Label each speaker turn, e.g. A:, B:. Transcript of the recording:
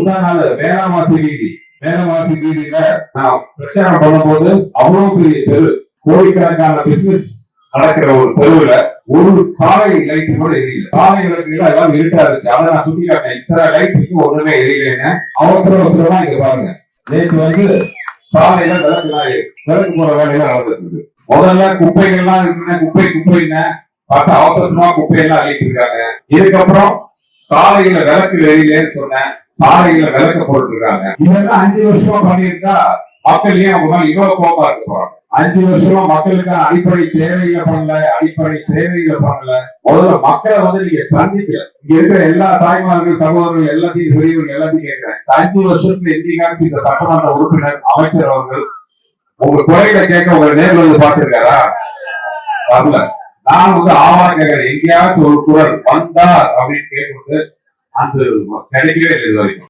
A: முந்தா நாள் வேளாமாசி வீதியில நான் பிரச்சாரம் பண்ணும்போது அவ்வளவு பெரிய தெரு, கோடிக்கணக்கான பிசினஸ் நடக்கிற ஒரு தெருவுல ஒரு சாலை லைட் கூட எரியல. சாலை விளக்குகள் எல்லாம் இருட்டா இருந்துச்சு. அதை நான் சுட்டி காட்டேன். இத்தனை லைட்டுக்கு ஒண்ணுமே எரியலைன்னு. அவசரமா இங்க பாருங்க, நேற்று சாலையில விளக்கு போற வேலையெல்லாம் நடந்துருக்கு. முதல்ல குப்பைகள்லாம் இருக்குன்னு குப்பைன்னு பார்த்தா அவசரமா குப்பையெல்லாம் அள்ளிட்டு இருக்காங்க. இதுக்கப்புறம் சாலையில விளக்கு எரியலன்னு சொன்னேன், சாலையில விளக்க போட்டு இருக்காங்க. இதெல்லாம் 5 வருஷமா பண்ணியிருந்தா மக்கள் ஏன் இவ்வளவு கோபமா இருக்க போறாங்க? 5 வருஷமா மக்களுக்கான அடிப்படை தேவைகளை பண்ணல, அடிப்படை சேவைகளை பண்ணல. முதல்ல மக்களை நீங்க சந்திக்கல. இங்க இருக்கிற எல்லா தாய்மார்கள், சகோதரர்கள், எல்லாத்தையும் பெரியவர்கள் எல்லாத்தையும் கேட்கிறேன். 5 வருஷத்துல எங்கேயாச்சும் இந்த சட்டமன்ற உறுப்பினர், அமைச்சர் அவர்கள் உங்க குறைகளை கேட்க உங்க நேரில் வந்து பார்த்திருக்காரா? வரல. நான் ஆவாரம் கேட்கிறேன், எங்கேயாச்சும் ஒரு குரல் வந்தார் அப்படின்னு கேட்கும்போது அந்த கிடைக்கவே இல்லை இது வரைக்கும்.